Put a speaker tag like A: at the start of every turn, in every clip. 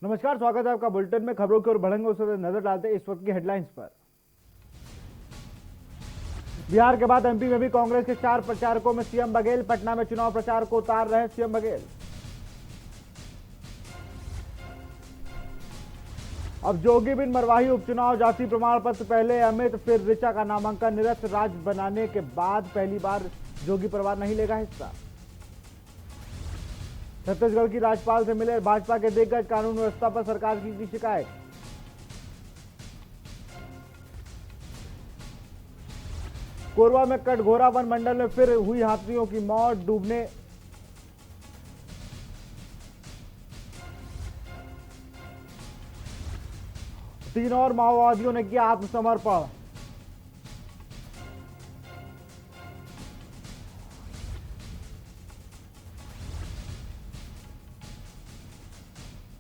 A: नमस्कार, स्वागत है आपका बुलेटिन में। खबरों की ओर बढ़ेंगे, उससे नजर डालते हैं इस वक्त की हेडलाइंस पर। बिहार के बाद एमपी में भी कांग्रेस के 4 प्रचारकों में सीएम बघेल। पटना में चुनाव प्रचार को उतार रहे सीएम बघेल। अब जोगी बिन मरवाही उपचुनाव, जाति प्रमाण पत्र पहले अमित फिर ऋचा का नामांकन निरस्त। राज्य बनाने के बाद पहली बार जोगी परिवार नहीं लेगा हिस्सा। छत्तीसगढ़ की राज्यपाल से मिले भाजपा के दिग्गज, कानून व्यवस्था पर सरकार की शिकायत। कोरबा में कटघोरा वन मंडल में फिर हुई हाथियों की मौत, डूबने। तीन और माओवादियों ने किया आत्मसमर्पण।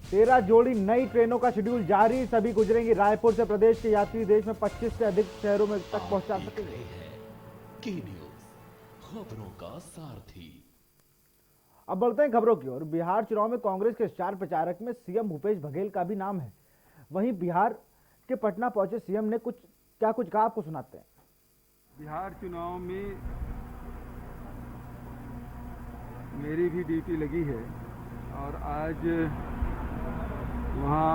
A: तेरह जोड़ी नई ट्रेनों का शेड्यूल जारी, सभी गुजरेंगी रायपुर से। प्रदेश के यात्री देश में 25 से अधिक शहरों में तक पहुंचा सकेंगे।
B: की न्यूज़, खबरों का सारथी।
A: अब बढ़ते हैं खबरों की ओर। बिहार चुनाव में कांग्रेस के स्टार प्रचारक में सीएम भूपेश बघेल का भी नाम है। वहीं बिहार के पटना पहुंचे सीएम ने कुछ कहा, आपको सुनाते हैं।
C: बिहार चुनाव में मेरी भी ड्यूटी लगी है और आज वहाँ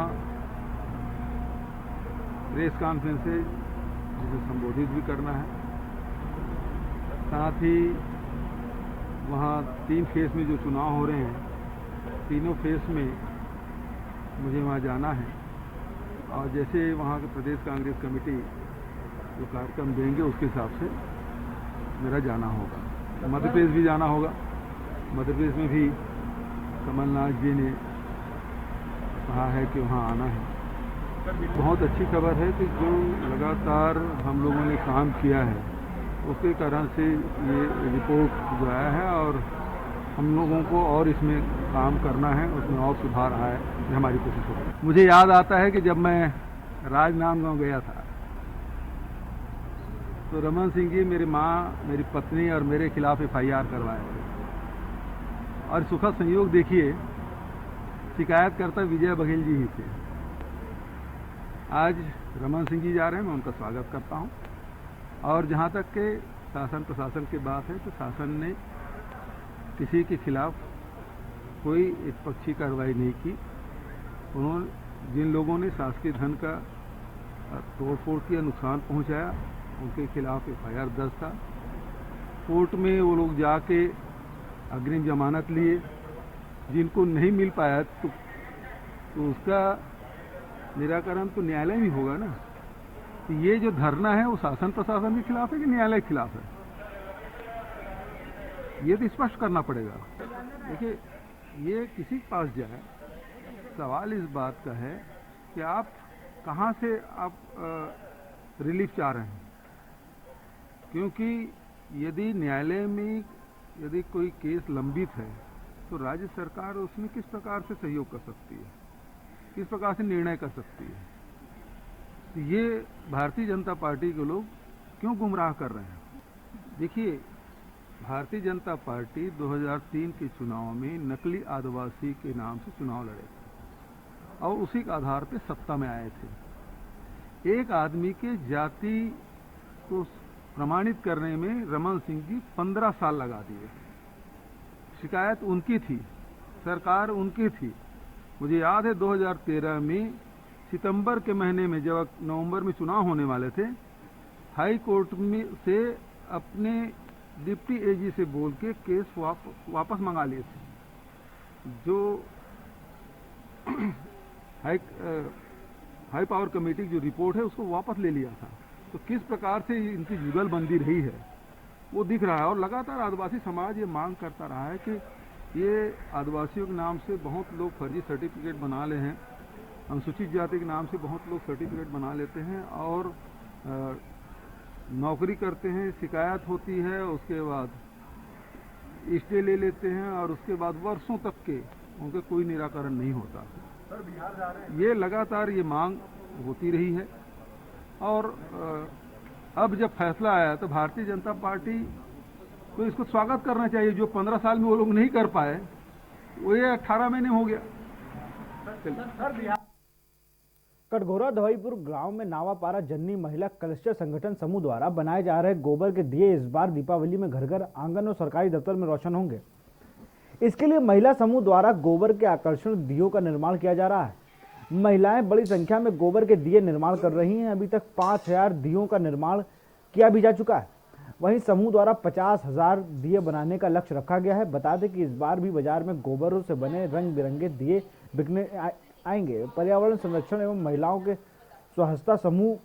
C: प्रेस कॉन्फ्रेंस से मुझे संबोधित भी करना है। साथ ही वहाँ 3 फेस में जो चुनाव हो रहे हैं, तीनों फेस में मुझे वहाँ जाना है और जैसे वहाँ के प्रदेश कांग्रेस कमेटी जो कार्यक्रम देंगे उसके हिसाब से मेरा जाना होगा। मध्य प्रदेश भी जाना होगा। मध्य प्रदेश में भी कमलनाथ जी ने कहा है कि वहाँ आना है। बहुत अच्छी खबर है कि जो लगातार हम लोगों ने काम किया है उसके कारण से ये रिपोर्ट जो आया है और हम लोगों को और इसमें काम करना है, उसमें और सुधार आए, ये हमारी कोशिश होगी। मुझे याद आता है कि जब मैं राजनांदगांव गया था तो रमन सिंह जी मेरी माँ, मेरी पत्नी और मेरे खिलाफ FIR करवाए थे और सुखद संयोग देखिए शिकायतकर्ता विजय बघेल जी ही थे। आज रमन सिंह जी जा रहे हैं, मैं उनका स्वागत करता हूं। और जहां तक के शासन प्रशासन की बात है तो शासन ने किसी के खिलाफ कोई एकपक्षीय कार्रवाई नहीं की। उन्होंने जिन लोगों ने शासकीय धन का तोड़फोड़ किया, नुकसान पहुंचाया, उनके खिलाफ FIR दर्ज था। कोर्ट में वो लोग जाके अग्रिम जमानत लिए, जिनको नहीं मिल पाया तो उसका निराकरण तो न्यायालय में होगा ना। तो ये जो धरना है वो शासन प्रशासन के खिलाफ है कि न्यायालय के खिलाफ है, ये तो स्पष्ट करना पड़ेगा। देखिए, ये किसी के पास जाए, सवाल इस बात का है कि आप कहाँ से आप रिलीफ चाह रहे हैं। क्योंकि यदि न्यायालय में यदि कोई केस लंबित है तो राज्य सरकार उसमें किस प्रकार से सहयोग कर सकती है, किस प्रकार से निर्णय कर सकती है। तो ये भारतीय जनता पार्टी के लोग क्यों गुमराह कर रहे हैं। देखिए, भारतीय जनता पार्टी 2003 के चुनाव में नकली आदिवासी के नाम से चुनाव लड़े थे और उसी के आधार पर सत्ता में आए थे। एक आदमी के जाति को प्रमाणित करने में रमन सिंह जी 15 साल लगा दिए। शिकायत उनकी थी, सरकार उनकी थी। मुझे याद है 2013 में सितंबर के महीने में जब नवंबर में चुनाव होने वाले थे, हाई कोर्ट में से अपने डिप्टी AG से बोल के केस वापस मंगा लिए थे। जो हाई पावर कमेटी की जो रिपोर्ट है उसको वापस ले लिया था। तो किस प्रकार से इनकी जुगलबंदी रही है वो दिख रहा है। और लगातार आदिवासी समाज ये मांग करता रहा है कि ये आदिवासियों के नाम से बहुत लोग फर्जी सर्टिफिकेट बना ले हैं, अनुसूचित जाति के नाम से बहुत लोग सर्टिफिकेट बना लेते हैं और नौकरी करते हैं, शिकायत होती है, उसके बाद स्टे ले लेते हैं और उसके बाद वर्षों तक के उनके कोई निराकरण नहीं होता। सर, बिहार जा रहे हैं। ये लगातार ये मांग होती रही है और अब जब फैसला आया तो भारतीय जनता पार्टी को इसको स्वागत करना चाहिए। जो 15 साल में वो लोग नहीं कर पाए वो ये 18 महीने हो गया।
A: कटघोरा दवाईपुर गांव में नावापारा जन्नी महिला क्लस्टर संगठन समूह द्वारा बनाए जा रहे गोबर के दिए इस बार दीपावली में घर घर, आंगन और सरकारी दफ्तर में रोशन होंगे। इसके लिए महिला समूह द्वारा गोबर के आकर्षण दियों का निर्माण किया जा रहा है। महिलाएं बड़ी संख्या में गोबर के दिए निर्माण कर रही हैं। अभी तक 5000 दियों का निर्माण किया भी जा चुका है। वहीं समूह द्वारा 50,000 दिए बनाने का लक्ष्य रखा गया है। बता दें कि इस बार भी बाजार में गोबरों से बने रंग बिरंगे दिए बिकने आएंगे। पर्यावरण संरक्षण एवं महिलाओं के स्वहस्ता समूह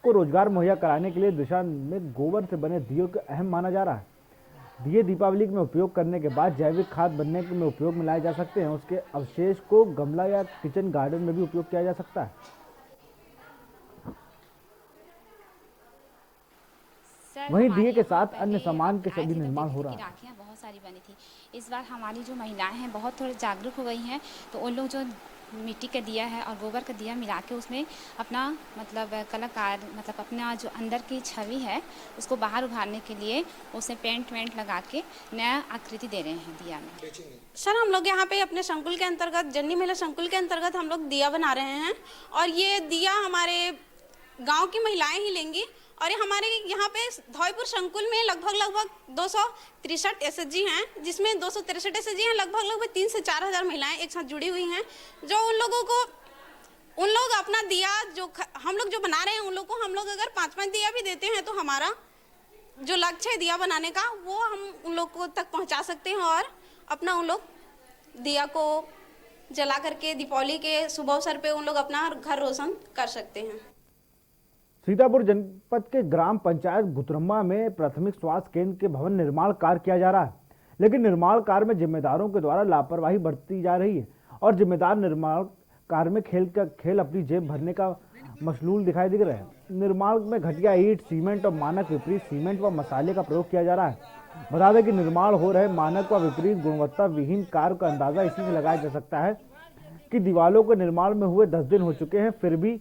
A: को रोजगार मुहैया कराने के लिए दिशा में गोबर से बने दियों को अहम माना जा रहा है। दिए दीपावली में उपयोग करने के बाद जैविक खाद बनने में उपयोग में लाए जा सकते हैं। उसके अवशेष को गमला या किचन गार्डन में भी उपयोग किया जा सकता है। वहीं दिए के साथ अन्य सामान के सभी निर्माण हो रहा है।
D: राखियाँ बहुत सारी बनी थी। इस बार हमारी जो महिलाएं हैं बहुत थोड़े जागरूक हो गई हैं, तो उन लोग जो मिट्टी का दिया है और गोबर का दिया मिला के उसमें अपना मतलब कलाकार मतलब अपना जो अंदर की छवि है उसको बाहर उभारने के लिए उसे पेंट वेंट लगा के नया आकृति दे रहे हैं दिया में।
E: सर हम लोग यहाँ पे अपने संकुल के अंतर्गत जन्नी महिला संकुल के अंतर्गत हम लोग दिया बना रहे हैं और ये दिया हमारे गांव की महिलाएं ही लेंगी और ये हमारे यहाँ पे धौईपुर संकुल में लगभग 263 एसएचजी हैं, जिसमें 263 एसएचजी हैं। लगभग 3 से 4 हज़ार महिलाएं एक साथ जुड़ी हुई हैं, जो उन लोग अपना दिया जो हम लोग जो बना रहे हैं उन लोग को हम लोग अगर 5-5 दिया भी देते हैं तो हमारा जो लक्ष्य है दिया बनाने का वो हम उन लोग को तक पहुँचा सकते हैं और अपना उन लोग दिया को जला करके दीपावली के शुभ अवसर पे उन लोग अपना घर रोशन कर सकते हैं।
A: सीतापुर जनपद के ग्राम पंचायत गुतरम्मा में प्राथमिक स्वास्थ्य केंद्र के भवन निर्माण कार्य किया जा रहा है, लेकिन निर्माण कार्य में जिम्मेदारों के द्वारा लापरवाही बरती जा रही है और जिम्मेदार निर्माण कार्य में खेल अपनी जेब भरने का मशलूल दिखाई दे रहे हैं। निर्माण में घटिया ईंट, सीमेंट और मानक विपरीत सीमेंट व मसाले का प्रयोग किया जा रहा है। बता दें कि निर्माण हो रहे मानक व विपरीत गुणवत्ता विहीन कार्य का अंदाजा इसी से लगाया जा सकता है कि दीवारों के निर्माण में हुए 10 दिन हो चुके हैं, फिर भी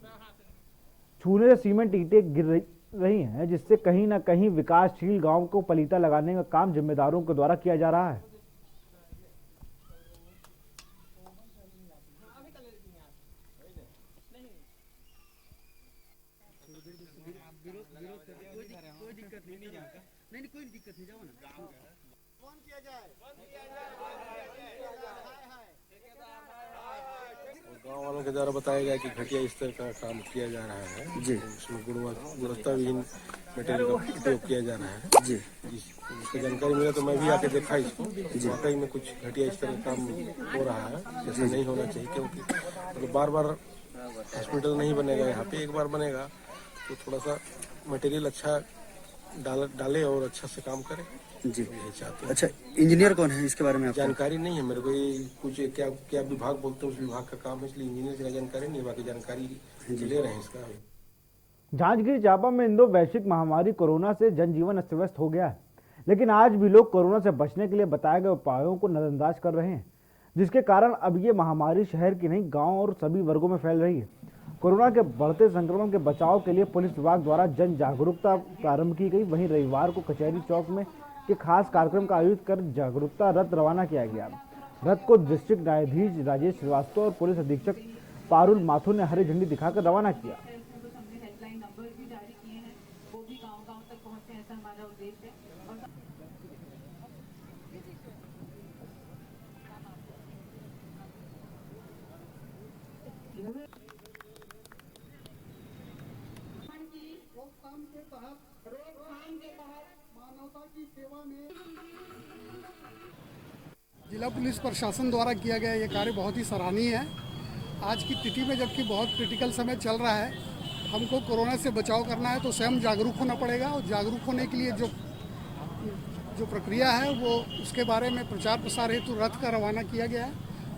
A: छूने से सीमेंट ईंटें गिर रही हैं, जिससे कहीं ना कहीं विकासशील गांव को पलीता लगाने का काम जिम्मेदारों के द्वारा किया जा रहा है।
F: गाँव वालों के द्वारा बताया गया कि घटिया स्तर का काम किया जा रहा है जी, उसमें गुणवत्ता विहीन मटेरियल का उपयोग किया जा रहा है जी। जिसकी जानकारी मिला तो मैं भी आके देखा इसको, वाकई में कुछ घटिया स्तर का काम हो रहा है, जैसे नहीं होना चाहिए। क्योंकि मतलब बार हॉस्पिटल नहीं बनेगा, यहाँ पे एक बार बनेगा तो थोड़ा सा मटेरियल अच्छा डाले और अच्छा से काम करे जी, यही चाहते हैं।
G: अच्छा, इंजीनियर कौन है इसके बारे में आपको
F: जानकारी नहीं है मेरे को। ये कुछ क्या विभाग बोलते हैं उस विभाग का काम है, इसलिए इंजीनियर की जानकारी नहीं, बाकी जानकारी ले रहे हैं इसका।
A: जांजगीर चांपा में इन दो वैश्विक महामारी कोरोना से जनजीवन अस्त व्यस्त हो गया है, लेकिन आज भी लोग कोरोना से बचने के लिए बताए गए उपायों को नजरअंदाज कर रहे हैं, जिसके कारण अब ये महामारी शहर की नहीं गाँव और सभी वर्गों में फैल रही है। कोरोना के बढ़ते संक्रमण के बचाव के लिए पुलिस विभाग द्वारा जन जागरूकता प्रारंभ की गई। वहीं रविवार को कचहरी चौक में के खास कार्यक्रम का आयोजित कर जागरूकता रथ रवाना किया गया। रथ को डिस्ट्रिक्ट न्यायाधीश राजेश श्रीवास्तव और पुलिस अधीक्षक पारुल माथुर ने हरी झंडी दिखाकर रवाना किया।
H: जिला पुलिस प्रशासन द्वारा किया गया ये कार्य बहुत ही सराहनीय है। आज की तिथि में जबकि बहुत क्रिटिकल समय चल रहा है, हमको कोरोना से बचाव करना है तो स्वयं जागरूक होना पड़ेगा और जागरूक होने के लिए जो प्रक्रिया है वो उसके बारे में प्रचार प्रसार हेतु रथ का रवाना किया गया है।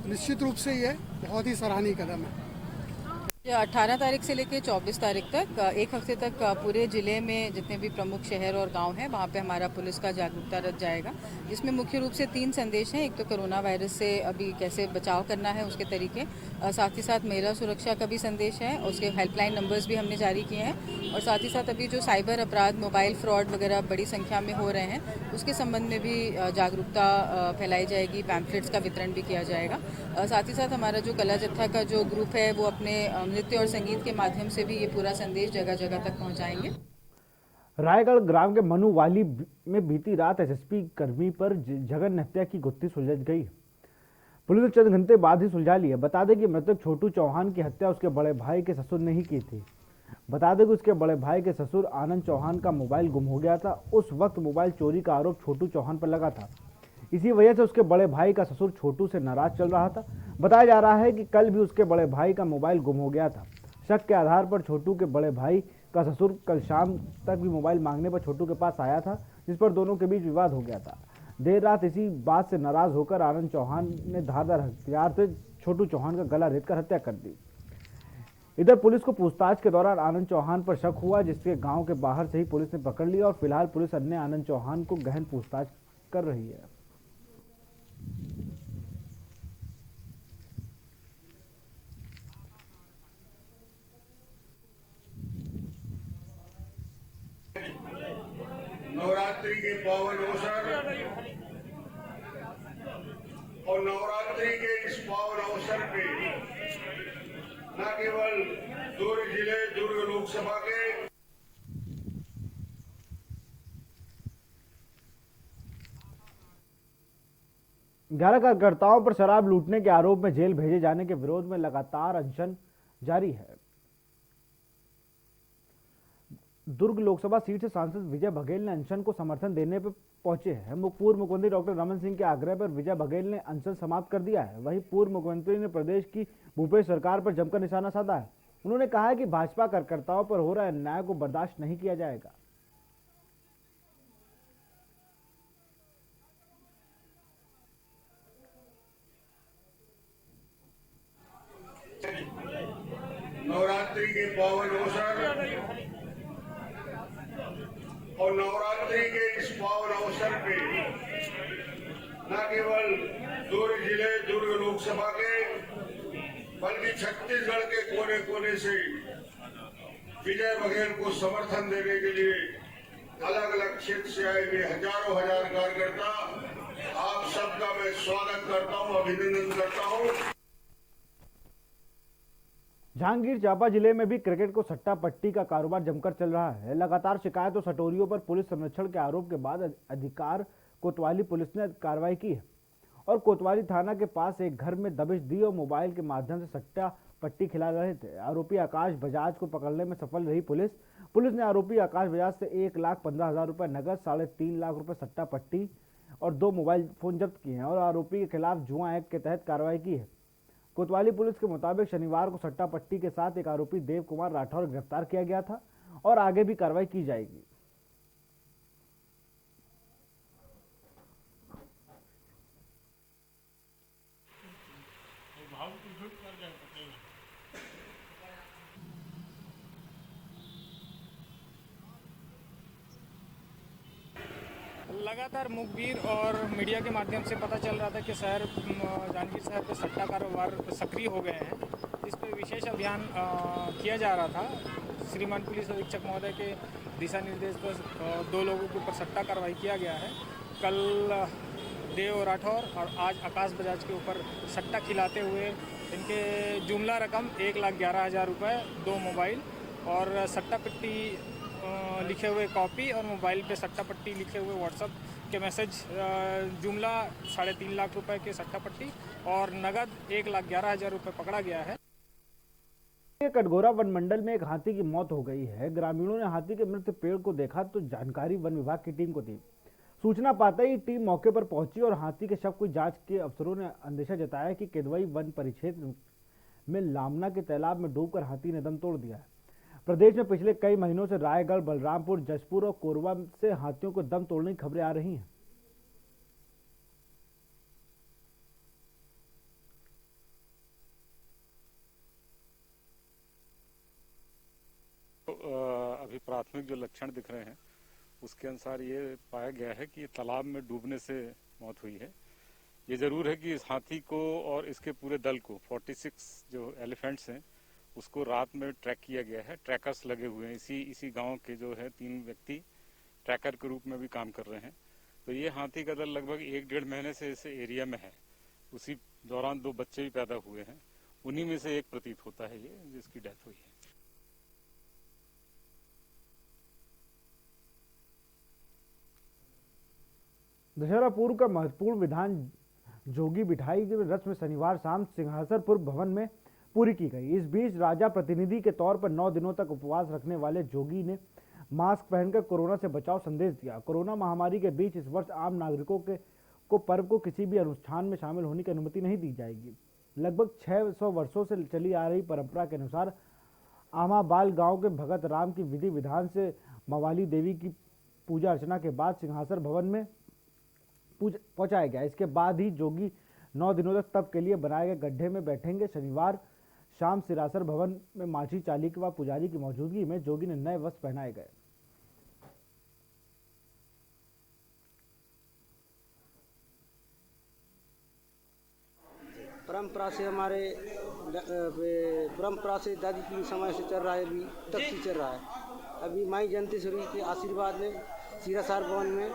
H: निश्चित रूप से ये बहुत ही सराहनीय कदम है।
I: ये 18 तारीख से लेकर 24 तारीख तक एक हफ्ते तक पूरे जिले में जितने भी प्रमुख शहर और गांव हैं वहां पे हमारा पुलिस का जागरूकता रथ जाएगा, जिसमें मुख्य रूप से 3 संदेश हैं। एक तो कोरोना वायरस से अभी कैसे बचाव करना है उसके तरीके, साथ ही साथ महिला सुरक्षा का भी संदेश है, उसके हेल्पलाइन नंबर्स भी हमने जारी किए हैं, और साथ ही साथ अभी जो साइबर अपराध, मोबाइल फ्रॉड वगैरह बड़ी संख्या में हो रहे हैं उसके संबंध में भी जागरूकता फैलाई जाएगी, पैम्फलेट्स का वितरण भी किया जाएगा। साथ ही साथ हमारा जो कला जत्था का जो ग्रुप है वो अपने नृत्य और संगीत के माध्यम से भी ये पूरा संदेश जगह जगह तक पहुंचाएंगे।
A: रायगढ़ ग्राम के मनुवाली में बीती रात एसएसपी कर्मी पर जघन्य हत्या की गुत्थी सुलझ गई। पुलिस ने चंद घंटे बाद ही सुलझा लिया। बता दें कि मृतक छोटू चौहान की हत्या उसके बड़े भाई के ससुर ने ही की थी। बता दें कि उसके बड़े भाई के ससुर आनंद चौहान का मोबाइल गुम हो गया था। उस वक्त मोबाइल चोरी का आरोप छोटू चौहान पर लगा था। इसी वजह से उसके बड़े भाई का ससुर छोटू से नाराज चल रहा था। बताया जा रहा है कि कल भी उसके बड़े भाई का मोबाइल गुम हो गया था। शक के आधार पर छोटू के बड़े भाई का ससुर कल शाम तक भी मोबाइल मांगने पर छोटू के पास आया था, जिस पर दोनों के बीच विवाद हो गया था। देर रात इसी बात से नाराज होकर आनंद चौहान ने धारदार हथियार से छोटू चौहान का गला रेतकर हत्या कर दी। इधर पुलिस को पूछताछ के दौरान आनंद चौहान पर शक हुआ, जिसके गांव के बाहर से ही पुलिस ने पकड़ लिया और फिलहाल पुलिस अन्य आनंद चौहान को गहन पूछताछ कर रही है।
J: नवरात्रि के पावन अवसर और नवरात्रि के इस पावन अवसर पे न केवल दुर्ग जिले, दुर्ग लोकसभा के
A: ग्यारह कार्यकर्ताओं पर शराब लूटने के आरोप में जेल भेजे जाने के विरोध में लगातार अनशन जारी है। दुर्ग लोकसभा सीट से सांसद विजय बघेल ने अनशन को समर्थन देने पर पहुंचे हैं। पूर्व मुख्यमंत्री डॉक्टर रमन सिंह के आग्रह पर विजय बघेल ने अनशन समाप्त कर दिया है। वहीं पूर्व मुख्यमंत्री ने प्रदेश की भूपेश सरकार पर जमकर निशाना साधा है। उन्होंने कहा है कि भाजपा कार्यकर्ताओं पर हो रहे अन्याय को बर्दाश्त नहीं किया जाएगा।
J: नवरात्रि के पावन अवसर और नवरात्रि के इस पावन अवसर पे न केवल दुर्ग जिले, दुर्ग लोकसभा के बल्कि छत्तीसगढ़ के कोने कोने से विजय बघेल को समर्थन देने के लिए अलग अलग क्षेत्र से आए हुए हजारों हजार कार्यकर्ता, आप सबका मैं स्वागत करता हूं, अभिनंदन करता हूं।
A: जहांगीर चांपा जिले में भी क्रिकेट को सट्टा पट्टी का कारोबार जमकर चल रहा है। लगातार शिकायत और सटोरियों पर पुलिस संरक्षण के आरोप के बाद अधिकार कोतवाली पुलिस ने कार्रवाई की है और कोतवाली थाना के पास एक घर में दबिश दी और मोबाइल के माध्यम से सट्टा पट्टी खिला रहे थे। आरोपी आकाश बजाज को पकड़ने में सफल रही पुलिस ने आरोपी आकाश बजाज से 1,15,000 रुपए नगद, 3.5 लाख रुपए सट्टा पट्टी और 2 मोबाइल फोन जब्त किए हैं और आरोपी के खिलाफ जुआ एक्ट के तहत कार्रवाई की है। कोतवाली पुलिस के मुताबिक शनिवार को सट्टा पट्टी के साथ एक आरोपी देव कुमार राठौर गिरफ्तार किया गया था और आगे भी कार्रवाई की जाएगी।
K: लगातार मुखबिर और मीडिया के माध्यम से पता चल रहा था कि जांजगीर शहर पे सट्टा कारोबार सक्रिय हो गए हैं। इस पर विशेष अभियान किया जा रहा था। श्रीमान पुलिस अधीक्षक महोदय के दिशा निर्देश पर 2 लोगों के ऊपर सट्टा कार्रवाई किया गया है। कल देव राठौर और आज आकाश बजाज के ऊपर सट्टा खिलाते हुए इनके जुमला रकम 1,11,000 रुपये, 2 मोबाइल और सट्टा पट्टी लिखे हुए कॉपी और मोबाइल पे सट्टा पट्टी लिखे हुए व्हाट्सएप के मैसेज, जुमला 3.5 लाख रुपए के सट्टा पट्टी और नगद 1,11,000 रुपये पकड़ा गया है।
A: कटघोरा वन मंडल में एक हाथी की मौत हो गई है। ग्रामीणों ने हाथी के मृत पेड़ को देखा तो जानकारी वन विभाग की टीम को दी। सूचना पाते ही टीम मौके पर पहुंची और हाथी के शव को जांच के अफसरों ने अंदेशा जताया कि किदवई वन परिक्षेत्र में लामना के तालाब में डूबकर हाथी ने दम तोड़ दिया है। प्रदेश में पिछले कई महीनों से रायगढ़, बलरामपुर, जशपुर और कोरबा से हाथियों को दम तोड़ने की खबरें आ रही हैं।
C: प्राथमिक जो लक्षण दिख रहे हैं उसके अनुसार ये पाया गया है कि ये तालाब में डूबने से मौत हुई है। ये जरूर है कि इस हाथी को और इसके पूरे दल को 46 जो एलिफेंट्स हैं उसको रात में ट्रैक किया गया है। ट्रैकर्स लगे हुए हैं। इसी गांव के जो है 3 व्यक्ति ट्रैकर के रूप में भी काम कर रहे हैं। तो ये हाथी का दल लगभग 1-1.5 महीने से इस एरिया में है। उसी दौरान 2 बच्चे भी पैदा हुए हैं, उन्हीं में से एक प्रतीत होता है ये जिसकी डेथ हुई है।
A: दशहरा पूर्व का महत्वपूर्ण विधान जोगी बिठाई की रस्म शनिवार शाम सिंहासनपुर भवन में पूरी की गई। इस बीच राजा प्रतिनिधि के तौर पर 9 दिनों तक उपवास रखने वाले जोगी ने मास्क पहनकर कोरोना से बचाव संदेश दिया। कोरोना महामारी के बीच इस वर्ष आम नागरिकों को पर्व को किसी भी अनुष्ठान में शामिल होने की अनुमति नहीं दी जाएगी। लगभग 600 वर्षों से चली आ रही परंपरा के अनुसार आमाबाल गांव के भगत राम की विधि विधान से मवाली देवी की पूजा अर्चना के बाद सिंहासन भवन में पहुंचाया गया। इसके बाद ही जोगी 9 दिनों तक तप के लिए बनाए गए गड्ढे में बैठेंगे। शनिवार शाम सिरासर भवन में माझी चालीक व पुजारी की मौजूदगी में जोगी ने नए वस्त्र पहनाए गए।
L: परंपरा से हमारे परंपरा से दादी की समय से चल रहा है, अभी तक से चल रहा है। अभी माई जयंतीश्वरी के आशीर्वाद में सिरासार भवन में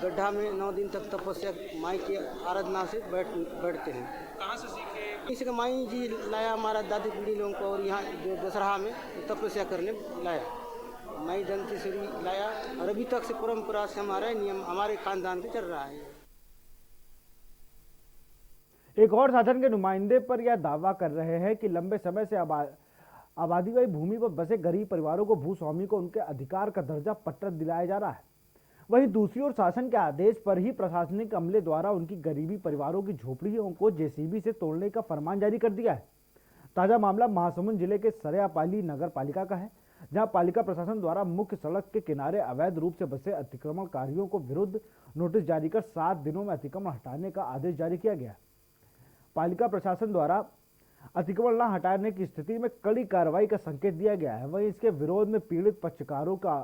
L: गड्ढा में 9 दिन तक तपस्या माई की आराधना से बैठते हैं।
K: कहाँ से सीखे?
L: इसका माई जी लाया हमारा दादी पीढ़ी लोगों को, और यहाँ जो दशहरा में तपस्या करने लाया माई जयंतीश्वरी लाया, और अभी तक से परंपरा से हमारा नियम हमारे खानदान से चल रहा है।
A: एक और शासन के नुमाइंदे पर यह दावा कर रहे हैं कि लंबे समय से आबादी वाली भूमि पर बसे गरीब परिवारों को भूस्वामी को उनके अधिकार का दर्जा पट्टा दिलाया जा रहा है। वहीं दूसरी ओर शासन के आदेश पर ही प्रशासनिक अमले द्वारा उनकी गरीबी परिवारों की झोपड़ियों को जेसीबी से तोड़ने का फरमान जारी कर दिया है। ताजा मामला महासमुंद जिले के सरेयापाली नगर पालिका का है, जहां पालिका प्रशासन द्वारा मुख्य सड़क के किनारे अवैध रूप से बसे अतिक्रमणकारियों को विरुद्ध नोटिस जारी कर 7 दिनों में अतिक्रमण हटाने का आदेश जारी किया गया। पालिका प्रशासन द्वारा अतिक्रमण न हटाने की स्थिति में कड़ी कार्रवाई का संकेत दिया गया है। वहीं इसके विरोध में पीड़ित पक्षकारों का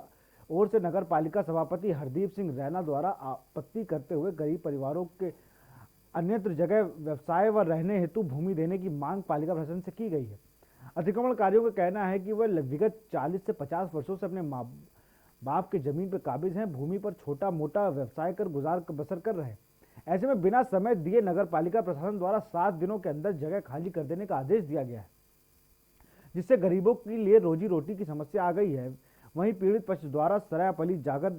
A: ओर से नगर पालिका सभापति हरदीप सिंह रैना द्वारा आपत्ति करते हुए गरीब परिवारों के अन्यत्र जगह व्यवसाय व रहने हेतु भूमि देने की मांग पालिका प्रशासन से की गई है। अतिक्रमणकारियों का कहना है कि वह विगत 40 से 50 वर्षों से अपने माँ बाप की जमीन पर काबिज हैं, भूमि पर छोटा मोटा व्यवसाय कर गुजार बसर कर रहे हैं। ऐसे में बिना समय दिए नगर पालिका प्रशासन द्वारा 7 दिनों के अंदर जगह खाली कर देने का आदेश दिया गया है, जिससे गरीबों के लिए रोजी रोटी की समस्या आ गई है। वहीं पीड़ित पक्ष द्वारा सरायपाली जागर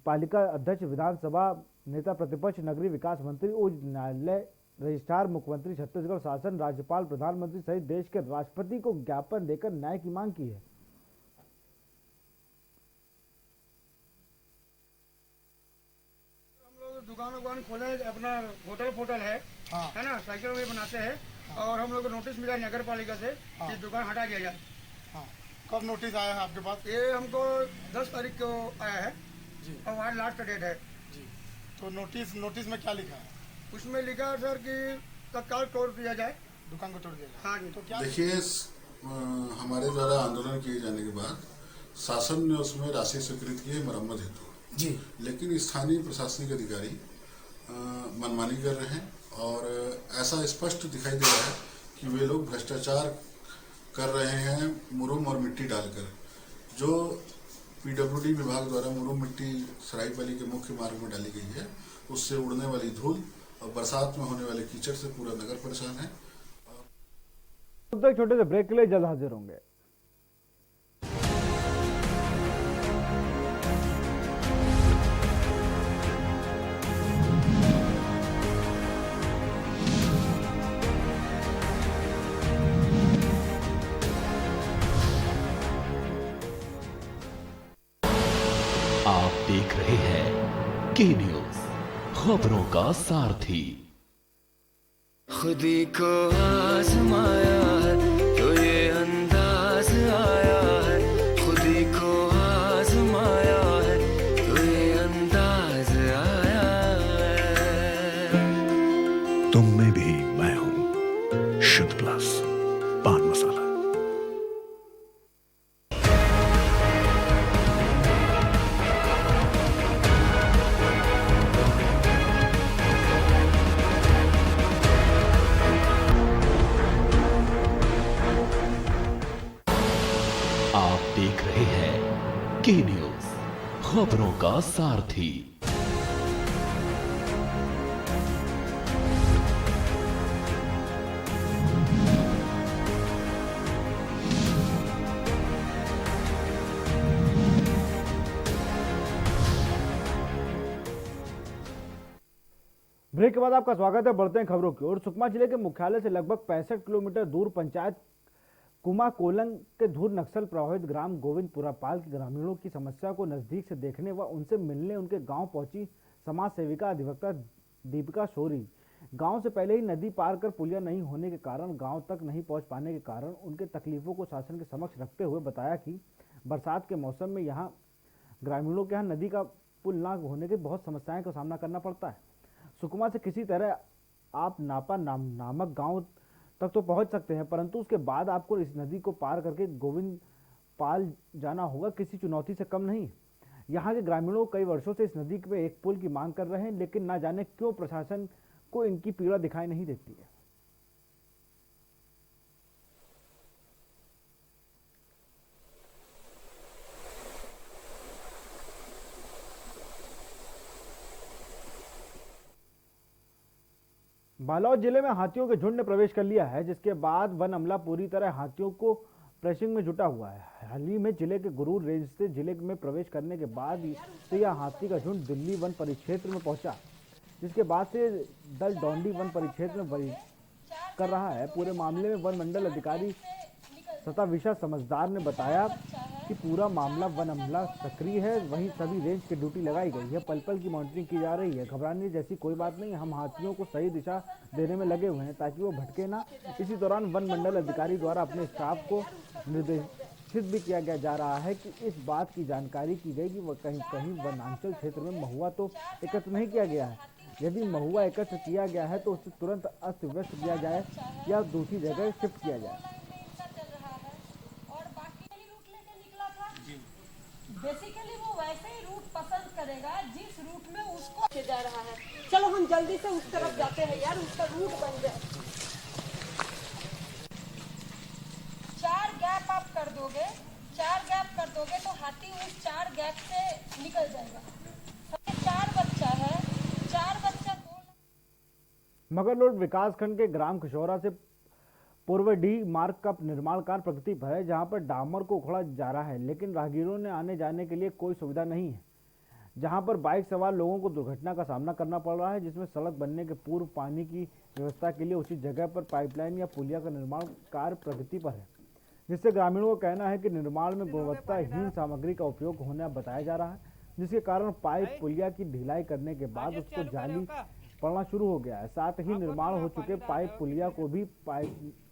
A: पालिका अध्यक्ष, विधानसभा नेता प्रतिपक्ष, नगरीय विकास मंत्री, उच्च न्यायालय रजिस्ट्रार, मुख्यमंत्री छत्तीसगढ़ शासन, राज्यपाल, प्रधानमंत्री सहित देश के राष्ट्रपति को ज्ञापन देकर न्याय की मांग की है।
M: दुकान खोले, अपना होटल है, हाँ। है ना, साइकिल भी बनाते हैं, हाँ। और हम लोग को नोटिस मिला नगर पालिका से, हाँ। कि दुकान हटा दिया जाए।
H: हाँ। कब नोटिस आया है आपके पास?
M: ये हमको 10 तारीख को आया है जी, और आज लास्ट डेट है जी।
H: तो नोटिस में क्या लिखा है?
M: उसमें लिखा है सर कि तत्काल तोड़ दिया जाए,
H: दुकान को तोड़ दिया जाए।
M: हाँ जी।
H: तो क्या
N: देखिए, हमारे द्वारा आंदोलन किए जाने के बाद शासन ने उसमें राशि स्वीकृत की है मरम्मत हेतु जी, लेकिन स्थानीय प्रशासनिक अधिकारी मनमानी कर रहे हैं और ऐसा स्पष्ट दिखाई दे रहा है कि वे लोग भ्रष्टाचार कर रहे हैं मुरुम और मिट्टी डालकर। जो पीडब्ल्यूडी विभाग द्वारा मुरुम मिट्टी सरायपाली के मुख्य मार्ग में डाली गई है, उससे उड़ने वाली धूल और बरसात में होने वाले कीचड़ से पूरा नगर परेशान है।
A: एक छोटे से ब्रेक के लिए जल्द हाजिर होंगे।
B: आप देख रहे हैं के न्यूज, खबरों का सारथी।
O: खुदी को आजमाया है तो ये अंदाज आया है, खुदी को आजमाया है तो ये अंदाज आया है।
P: तुम में भी मैं हूं, शुद्ध प्लस पान मसाला।
B: खबरों का सारथी।
A: ब्रेक के बाद आपका स्वागत है। बढ़ते हैं खबरों की ओर। सुकमा जिले के मुख्यालय से लगभग 65 किलोमीटर दूर पंचायत कुमा कोलंग के धूर नक्सल प्रभावित ग्राम गोविंदपुरा पाल के ग्रामीणों की समस्या को नजदीक से देखने व उनसे मिलने उनके गांव पहुंची समाज सेविका अधिवक्ता दीपिका शोरी। गांव से पहले ही नदी पार कर पुलिया नहीं होने के कारण गांव तक नहीं पहुंच पाने के कारण उनके तकलीफों को शासन के समक्ष रखते हुए बताया कि बरसात के मौसम में यहाँ ग्रामीणों के यहाँ नदी का पुल न होने की बहुत समस्याएं का सामना करना पड़ता है। सुकमा से किसी तरह आप नापा नामक गांव तक तो पहुंच सकते हैं, परंतु उसके बाद आपको इस नदी को पार करके गोविंद पाल जाना होगा किसी चुनौती से कम नहीं। यहां के ग्रामीणों कई वर्षों से इस नदी पे एक पुल की मांग कर रहे हैं, लेकिन ना जाने क्यों प्रशासन को इनकी पीड़ा दिखाई नहीं देती है। बालोद जिले में हाथियों के झुंड ने प्रवेश कर लिया है, जिसके बाद वन अमला पूरी तरह हाथियों को प्रेसिंग में जुटा हुआ है। हाल ही में जिले के गुरूर रेंज से जिले में प्रवेश करने के बाद से यह हाथी का झुंड दिल्ली वन परिक्षेत्र में पहुंचा, जिसके बाद से दल डोंडी वन परिक्षेत्र में कर रहा है। पूरे मामले में वन मंडल अधिकारी सता विशा समझदार ने बताया कि पूरा मामला वन अमला सक्रिय है, वहीं सभी रेंज की ड्यूटी लगाई गई है। पल पल की मॉनिटरिंग की जा रही है। घबराने जैसी कोई बात नहीं, हम हाथियों को सही दिशा देने में लगे हुए हैं ताकि वो भटके ना। इसी दौरान वन मंडल अधिकारी द्वारा अपने स्टाफ को निर्देशित भी किया गया जा रहा है कि इस बात की जानकारी की गई कि वह कहीं कहीं वनांचल क्षेत्र में महुआ तो एकत्र नहीं किया गया है। यदि महुआ एकत्र किया गया है तो उसे तुरंत अस्त व्यस्त किया जाए या दूसरी जगह शिफ्ट किया जाए।
Q: बेसिकली वो वैसे ही रूट पसंद करेगा जिस रूट में उसको जा रहा है। चलो हम जल्दी से उस तरफ जाते हैं यार, उसका रूट बन जाए। 4 गैप आप कर दोगे, 4 गैप कर दोगे तो हाथी उस 4 गैप से निकल जाएगा। 4 बच्चा है, 4 बच्चा 2।
A: मगरलोड विकासखंड के ग्राम खशौरा से पूर्व डी मार्ग का निर्माण कार्य प्रगति पर है, जहां पर डामर को उखड़ा जा रहा है, लेकिन राहगीरों ने आने जाने के लिए कोई सुविधा नहीं है, जहां पर बाइक सवार लोगों को दुर्घटना का सामना करना पड़ रहा है। जिसमें सड़क बनने के पूर्व पानी की व्यवस्था के लिए उचित जगह पर पाइपलाइन या पुलिया का निर्माण कार्य प्रगति पर है, जिससे ग्रामीणों का कहना है कि निर्माण में गुणवत्ताहीन सामग्री का उपयोग होना बताया जा रहा है, जिसके कारण पाइप पुलिया की ढिलाई करने के बाद उसको जाली पड़ना शुरू हो गया है। साथ ही निर्माण हो चुके पाइप पुलिया को भी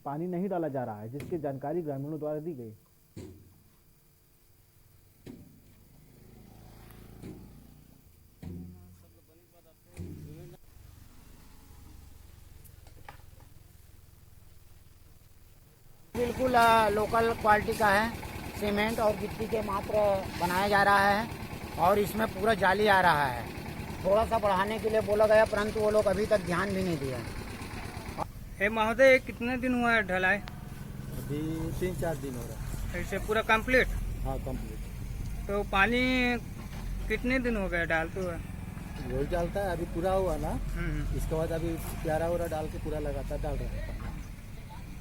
A: पानी नहीं डाला जा रहा है, जिसकी जानकारी ग्रामीणों द्वारा दी गई।
R: बिल्कुल लोकल क्वालिटी का है, सीमेंट और गिट्टी के मात्र बनाया जा रहा है और इसमें पूरा जाली आ रहा है। थोड़ा सा बढ़ाने के लिए बोला गया, परंतु वो लोग अभी तक ध्यान भी नहीं दिया।
S: महोदय कितने दिन हुआ है ढलाई?
T: अभी 3-4 दिन हो रहा है।
S: ऐसे पूरा कंप्लीट?
T: हाँ कंप्लीट।
S: तो पानी कितने दिन हो गए डालते हुए?
T: रोज डालता है, अभी पूरा हुआ ना, इसके बाद अभी प्यारा वरा डाल के पूरा लगातार डाल रहा है।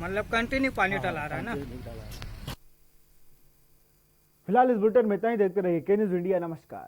S: मतलब कंटिन्यू पानी डाला रहा है ना?
A: फिलहाल इस बुलेटिन में इतना ही। देखते रहिए के न्यूज़ इंडिया। नमस्कार।